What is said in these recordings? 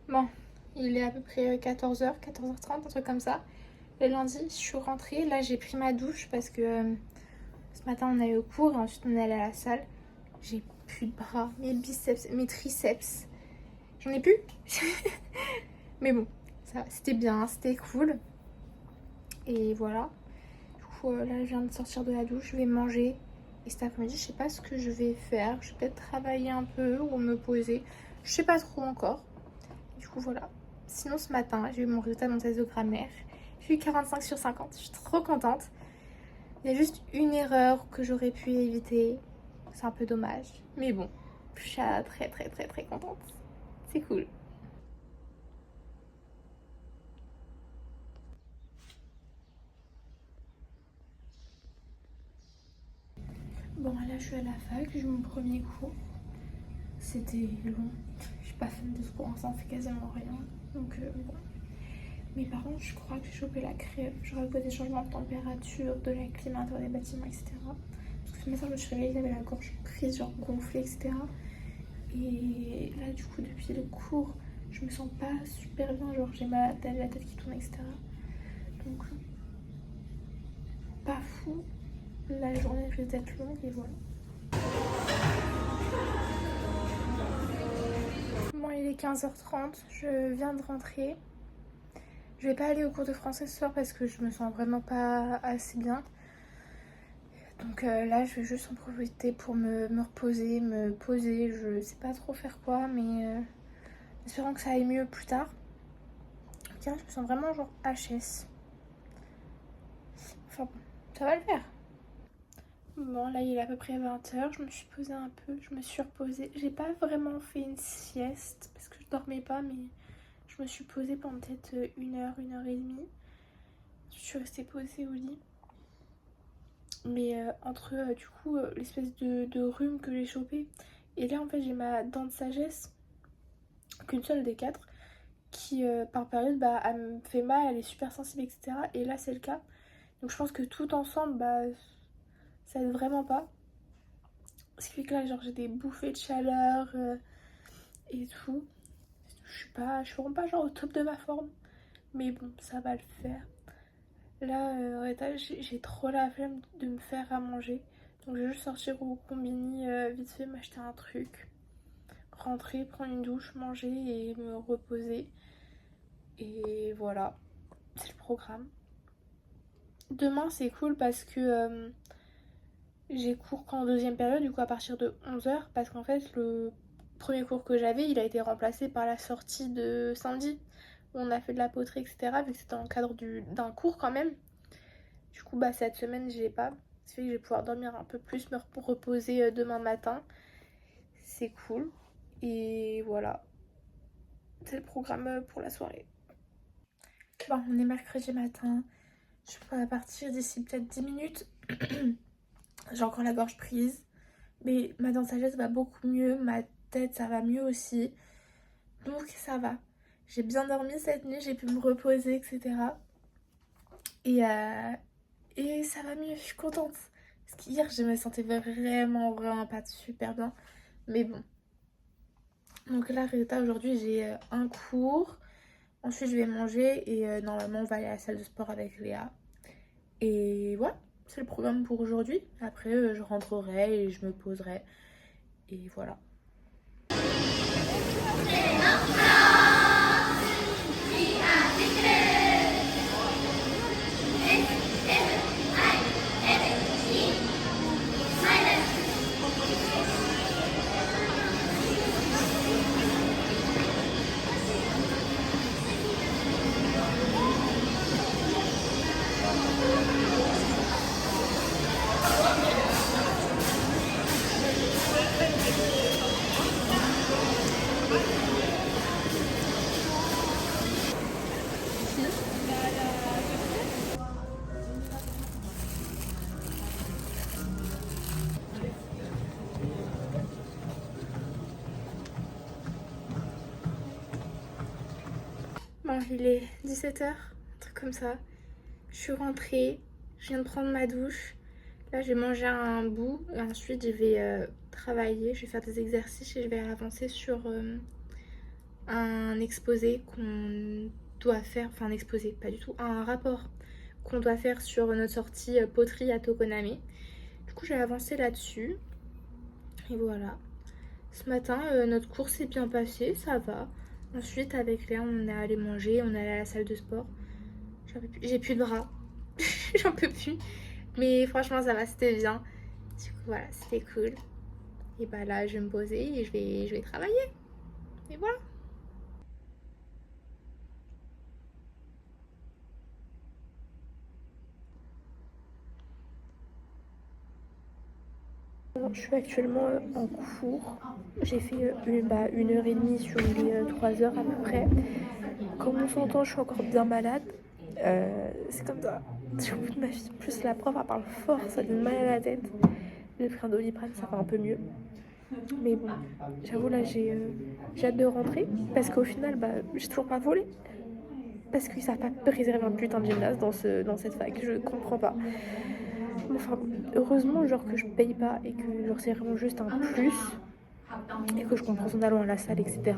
Bon, il est à peu près 14h, 14h30, un truc comme ça. Le lundi, je suis rentrée. Là, j'ai pris ma douche parce que ce matin, on a eu au cours et ensuite on est allé à la salle. J'ai plus de bras, mes biceps, mes triceps. J'en ai plus. Mais bon, ça, c'était bien, c'était cool. Et voilà. Du coup, là, je viens de sortir de la douche. Je vais manger. Et cet après-midi, je sais pas ce que je vais faire. Je vais peut-être travailler un peu ou me poser. Je sais pas trop encore. Du coup, voilà. Sinon, ce matin, j'ai eu mon résultat de mon test de grammaire. J'ai eu 45 sur 50. Je suis trop contente. Il y a juste une erreur que j'aurais pu éviter. C'est un peu dommage. Mais bon, je suis très très très très contente. C'est cool. Bon, là, je suis à la fac. J'ai eu mon premier cours. C'était long. Je suis pas fan de ce cours. Ça en fait quasiment rien. Donc, bon. Mais par contre, je crois que j'ai chopé la crève. J'aurais pas des changements de température, de la clim à l'intérieur des bâtiments, etc. Parce que ce matin, je me suis réveillée, j'avais la gorge prise, genre gonflée, etc. Et là, du coup, depuis le cours, je me sens pas super bien. Genre, j'ai mal à la tête qui tourne, etc. Donc, pas fou. La journée risque d'être longue et voilà. Bon, il est 15h30. Je viens de rentrer. Je vais pas aller au cours de français ce soir parce que je me sens vraiment pas assez bien. Donc là, je vais juste en profiter pour me reposer, me poser. Je sais pas trop faire quoi, mais espérons que ça aille mieux plus tard. Tiens, je me sens vraiment genre HS. Enfin bon, ça va le faire. Bon, là, il est à peu près 20h. Je me suis posée un peu, je me suis reposée. J'ai pas vraiment fait une sieste parce que je dormais pas, mais je me suis posée pendant peut-être 1 heure, 1 heure et demie. Je suis restée posée au lit. Mais entre du coup l'espèce de rhume que j'ai chopé et là en fait j'ai ma dent de sagesse, qu'une seule des quatre, qui par période bah, elle me fait mal, elle est super sensible, etc. Et là c'est le cas. Donc je pense que tout ensemble bah ça aide vraiment pas. Ce qui fait que là genre j'ai des bouffées de chaleur et tout. Je suis vraiment pas genre au top de ma forme. Mais bon, ça va le faire. Là, j'ai trop la flemme de me faire à manger. Donc je vais juste sortir au combini vite fait, m'acheter un truc. Rentrer, prendre une douche, manger et me reposer. Et voilà, c'est le programme. Demain c'est cool parce que j'ai cours qu'en deuxième période, du coup à partir de 11h. Parce qu'en fait le premier cours que j'avais, il a été remplacé par la sortie de samedi. Où on a fait de la poterie, etc. Vu que c'était dans le cadre d'un cours quand même. Du coup, bah, cette semaine, j'ai pas. Ça fait que je vais pouvoir dormir un peu plus, me reposer demain matin. C'est cool. Et voilà. C'est le programme pour la soirée. Bon, on est mercredi matin. Je pourrais partir d'ici peut-être 10 minutes. J'ai encore la gorge prise. Mais ma dent de sagesse va beaucoup mieux. Ma tête, ça va mieux aussi. Donc, ça va. J'ai bien dormi cette nuit. J'ai pu me reposer, etc. Et, et ça va mieux. Je suis contente. Parce qu'hier, je me sentais vraiment pas super bien. Mais bon. Donc là, résultat, aujourd'hui, j'ai un cours. Ensuite, je vais manger et normalement, on va aller à la salle de sport avec Léa. Et voilà, c'est le programme pour aujourd'hui. Après, je rentrerai et je me poserai. Et voilà. Bon, il est 17h, un truc comme ça. Je suis rentrée, je viens de prendre ma douche. Là, j'ai mangé un bout et ensuite je vais travailler, je vais faire des exercices et je vais avancer sur un exposé qu'on doit faire, enfin un exposé, pas du tout, un rapport qu'on doit faire sur notre sortie poterie à Tokoname. Du coup, j'ai avancé là-dessus et voilà. Ce matin, notre course s'est bien passée, ça va. Ensuite, avec Léa, on est allé manger, on est allé à la salle de sport. J'ai plus de bras, j'en peux plus. Mais franchement, ça va, c'était bien. Du coup, voilà, c'était cool. Et bah là, je vais me poser et je vais travailler. Et voilà. Je suis actuellement en cours. J'ai fait une heure et demie sur les 3 heures à peu près. Comme on s'entend, je suis encore bien malade. C'est comme ça. C'est au bout de ma vie. En plus, la prof, elle parle fort, ça donne mal à la tête. J'ai pris un Doliprane, ça va un peu mieux. Mais bon, j'avoue, là, j'ai hâte de rentrer. Parce qu'au final, j'ai toujours pas volé. Parce qu'ils savent pas réserver un putain de gymnase dans cette fac. Je comprends pas. Enfin, heureusement, genre, que je paye pas et que genre, c'est vraiment juste un plus. Et que je comprends en allant à la salle, etc.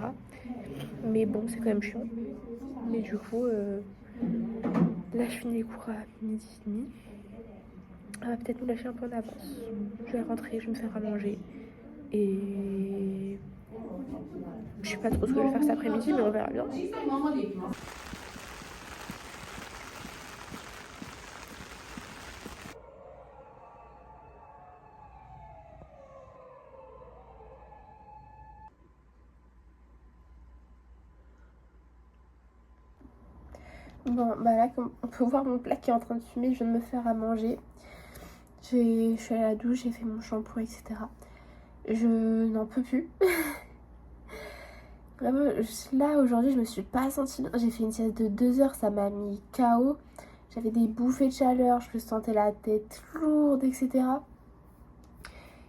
Mais bon, c'est quand même chiant. Mais du coup, là, je finis les cours à 12h30. Elle va peut-être nous lâcher un peu en avance. Je vais rentrer, je vais me faire à manger. Et je sais pas trop ce que je vais faire cet après-midi, mais on verra bien. Bon, bah là, comme on peut voir mon plat qui est en train de fumer, je viens de me faire à manger. Je suis allée à la douche, j'ai fait mon shampoing, etc. Je n'en peux plus. Vraiment, là aujourd'hui, je me suis pas sentie bien. J'ai fait une sieste de 2 heures, ça m'a mis KO. J'avais des bouffées de chaleur, je me sentais la tête lourde, etc.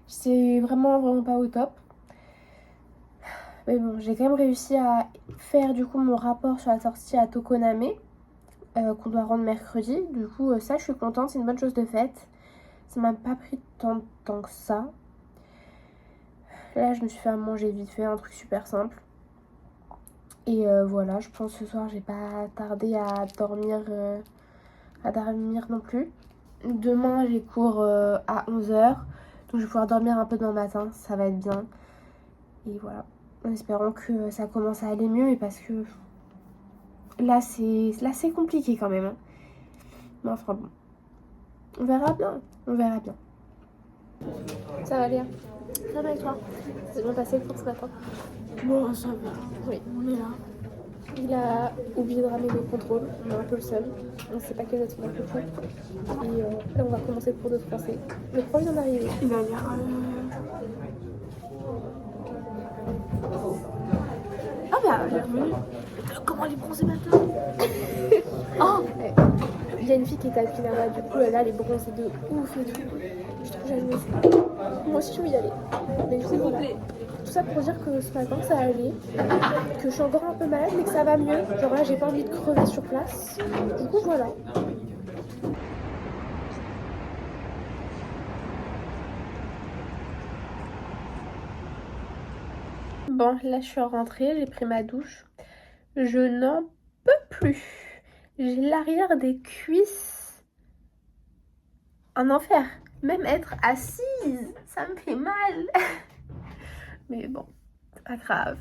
J'étais vraiment pas au top. Mais bon, j'ai quand même réussi à faire du coup mon rapport sur la sortie à Tokoname qu'on doit rendre mercredi. Du coup, ça, je suis contente, c'est une bonne chose de faite. Ça m'a pas pris tant de temps que ça. Là, je me suis fait à manger vite fait, un truc super simple. Et voilà, je pense ce soir, j'ai pas tardé à dormir non plus. Demain, j'ai cours à 11h. Donc, je vais pouvoir dormir un peu demain matin, ça va être bien. Et voilà, en espérant que ça commence à aller mieux. Et parce que là, c'est compliqué quand même. Hein. Mais enfin bon, on verra bien, on verra bien. Ça va Léa? Ça va avec toi? C'est bien passé pour ce matin? Bon, ça va. Oui, on est là. Il a oublié de ramener le contrôle, on a un peu le seum, on ne sait pas quelles dates on a fait. Et là on va commencer le cours de français. Le prof vient d'arriver. Il va dire... Ah bah bienvenue. Comment les bronzés matin? Oh il y a une fille qui était à Pinama, du coup là les bronzés de ouf et tout. Je trouve jalouse. Moi aussi je veux y aller. Mais je sais pas. Tout ça pour dire que ce matin ça allait, que je suis encore un peu malade mais que ça va mieux. Genre là j'ai pas envie de crever sur place. Du coup voilà. Bon là je suis rentrée, j'ai pris ma douche. Je n'en peux plus. J'ai l'arrière des cuisses. Un enfer. Même être assise, ça me fait mal. Mais bon, c'est pas grave.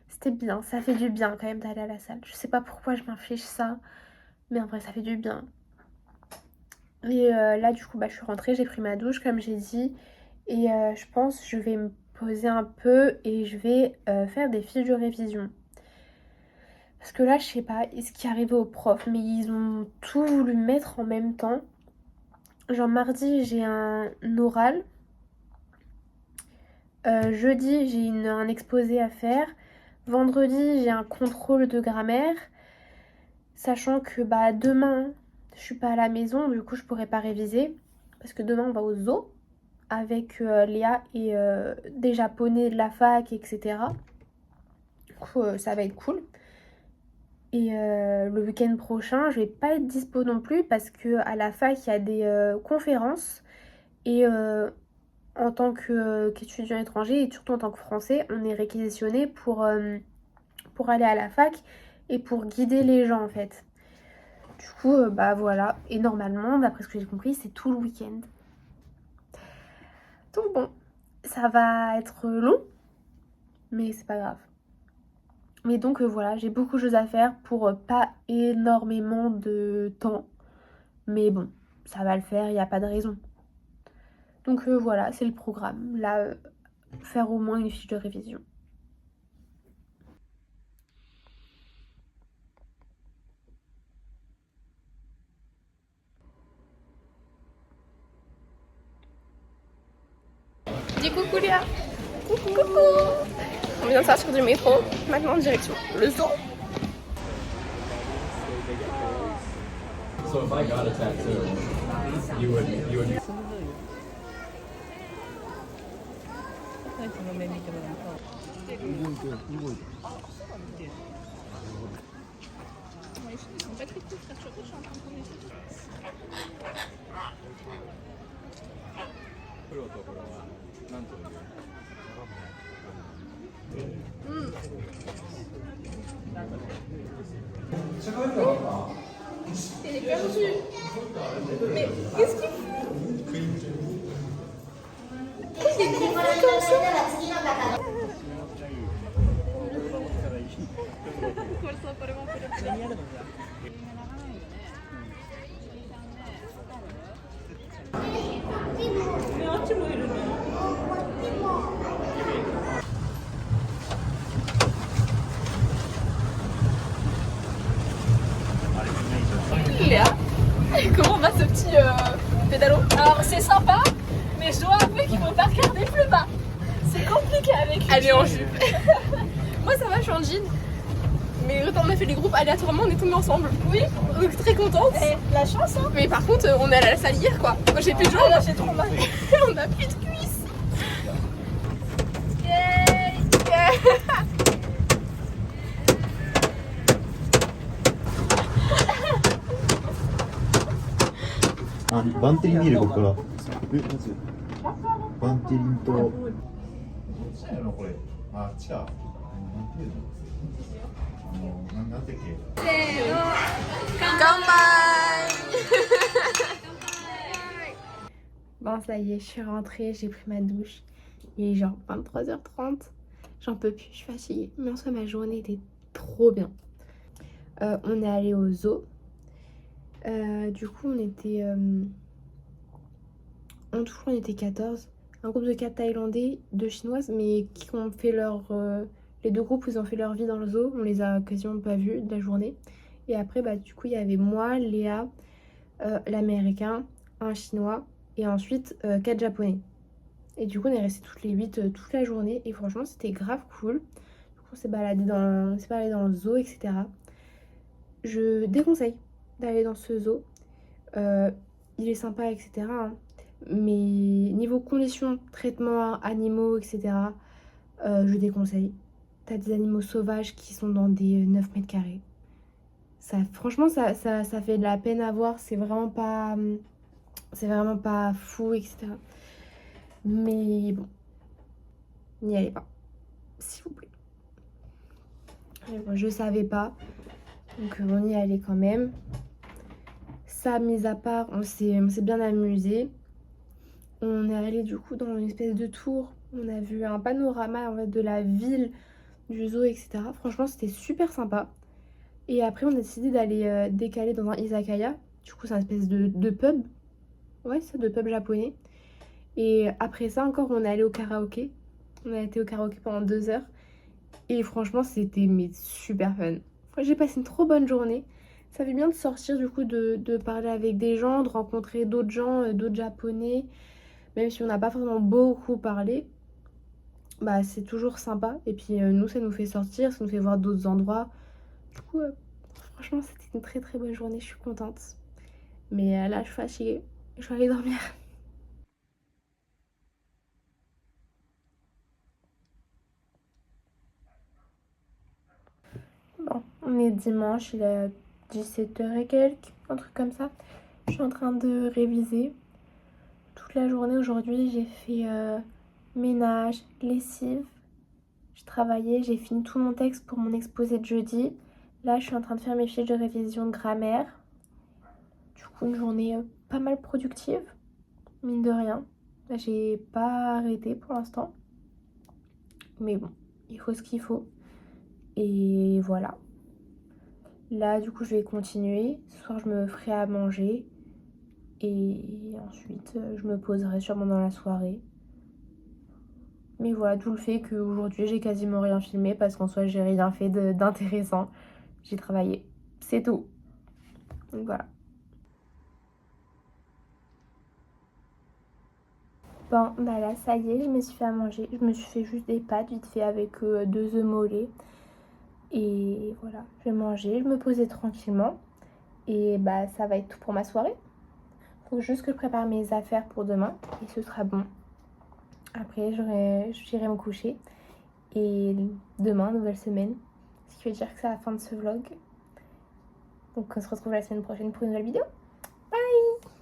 C'était bien, ça fait du bien quand même d'aller à la salle. Je sais pas pourquoi je m'inflige ça, mais en vrai ça fait du bien. Et là du coup je suis rentrée, j'ai pris ma douche comme j'ai dit. Et je pense que je vais me poser un peu et je vais faire des fiches de révision. Parce que là je sais pas ce qui est arrivé aux profs, mais ils ont tout voulu mettre en même temps. Genre mardi j'ai un oral. Jeudi j'ai un exposé à faire. Vendredi j'ai un contrôle de grammaire. Sachant que demain, je suis pas à la maison, du coup je pourrais pas réviser. Parce que demain on va au zoo avec Léa et des japonais de la fac, etc. Du coup ça va être cool. Et le week-end prochain, je vais pas être dispo non plus parce que à la fac il y a des conférences Et en tant qu'étudiant étranger et surtout en tant que français, on est réquisitionné pour aller à la fac et pour guider les gens en fait. Du coup, bah voilà. Et normalement, d'après ce que j'ai compris, c'est tout le week-end. Donc bon, ça va être long, mais c'est pas grave. Mais donc voilà, j'ai beaucoup de choses à faire pour pas énormément de temps. Mais bon, ça va le faire, il n'y a pas de raison. Donc voilà, c'est le programme. Là, faire au moins une fiche de révision. Dis coucou Léa. Coucou. On vient de sortir du métro. Maintenant en direction le zoo. So if I got a tattoo, you would. Il est perdu. Mais qu'est-ce qu'il fait? Il est confus comme ça. Léa, comment va ce petit pédalo? Alors c'est sympa, mais je dois avouer qu'il faut pas regarder plus bas. C'est compliqué avec lui. Elle est en jupe. Moi ça va, je suis en jean. Mais quand on a fait les groupes aléatoirement, on est tombés ensemble. Oui. Donc très contente. Et la chance hein. Mais par contre, on est allé à la salle hier quoi. Moi j'ai plus de jambes. J'ai trop mal. On a plus de cuisses. Yay.バンテリンビールここから。まずバンテリンと。どっちやろこれ。あ、違う。なんていうの。なんてっけ。せーの。Bon, ça y est, je suis rentrée, j'ai pris ma douche. Il est genre 23h30. J'en peux plus, je suis fatiguée. Mais en soi, ma journée était trop bien. On est allé au zoo. Du coup, on était... en tout, on était 14. Un groupe de 4 Thaïlandais, 2 Chinoises, mais qui ont fait leur... les deux groupes, ils ont fait leur vie dans le zoo. On les a quasiment pas vus de la journée. Et après, bah, du coup, il y avait moi, Léa, l'Américain, un Chinois et ensuite 4 Japonais. Et du coup, on est restés toutes les 8 toute la journée. Et franchement, c'était grave cool. Du coup, on s'est baladé dans le zoo, etc. Je déconseille d'aller dans ce zoo. Il est sympa, etc. hein. Mais niveau conditions, traitement animaux, etc. Je déconseille. T'as des animaux sauvages qui sont dans des 9 mètres carrés. Ça, franchement, ça fait de la peine à voir. C'est vraiment pas fou, etc. Mais bon, n'y allez pas, s'il vous plaît. Et bon, je savais pas, donc on y allait quand même. Ça, mis à part, on s'est bien amusé. On est allé du coup dans une espèce de tour. On a vu un panorama en fait, de la ville, du zoo, etc. Franchement, c'était super sympa. Et après, on a décidé d'aller décaler dans un izakaya. Du coup, c'est une espèce de pub. Ouais, c'est de pub japonais. Et après ça, encore, on est allé au karaoké. On a été au karaoké pendant 2 heures. Et franchement, c'était mais super fun. J'ai passé une trop bonne journée. Ça fait bien de sortir, du coup, de parler avec des gens, de rencontrer d'autres gens, d'autres japonais. Même si on n'a pas forcément beaucoup parlé, bah c'est toujours sympa. Et puis nous, ça nous fait sortir, ça nous fait voir d'autres endroits. Du coup, franchement, c'était une très très bonne journée. Je suis contente. Mais là, je suis fatiguée. Je vais aller dormir. Bon, on est dimanche, il est 17h et quelques, un truc comme ça. Je suis en train de réviser. Tout toute la journée aujourd'hui. J'ai fait ménage, lessive. J'ai travaillé, j'ai fini tout mon texte pour mon exposé de jeudi. Là, je suis en train de faire mes fiches de révision de grammaire. Du coup, une journée pas mal productive, mine de rien. J'ai pas arrêté pour l'instant. Mais bon, il faut ce qu'il faut. Et voilà. Là, du coup, je vais continuer. Ce soir, je me ferai à manger. Et ensuite, je me poserai sûrement dans la soirée. Mais voilà, d'où le fait qu'aujourd'hui, j'ai quasiment rien filmé parce qu'en soi, j'ai rien fait d'intéressant. J'ai travaillé. C'est tout. Donc voilà. Bon, bah là, ça y est, je me suis fait à manger. Je me suis fait juste des pâtes vite fait avec 2 œufs mollets. Et voilà, je vais manger, je me posais tranquillement. Et bah, ça va être tout pour ma soirée. Faut juste que je prépare mes affaires pour demain. Et ce sera bon. Après, j'irai me coucher. Et demain, nouvelle semaine. Ce qui veut dire que c'est la fin de ce vlog. Donc on se retrouve la semaine prochaine pour une nouvelle vidéo.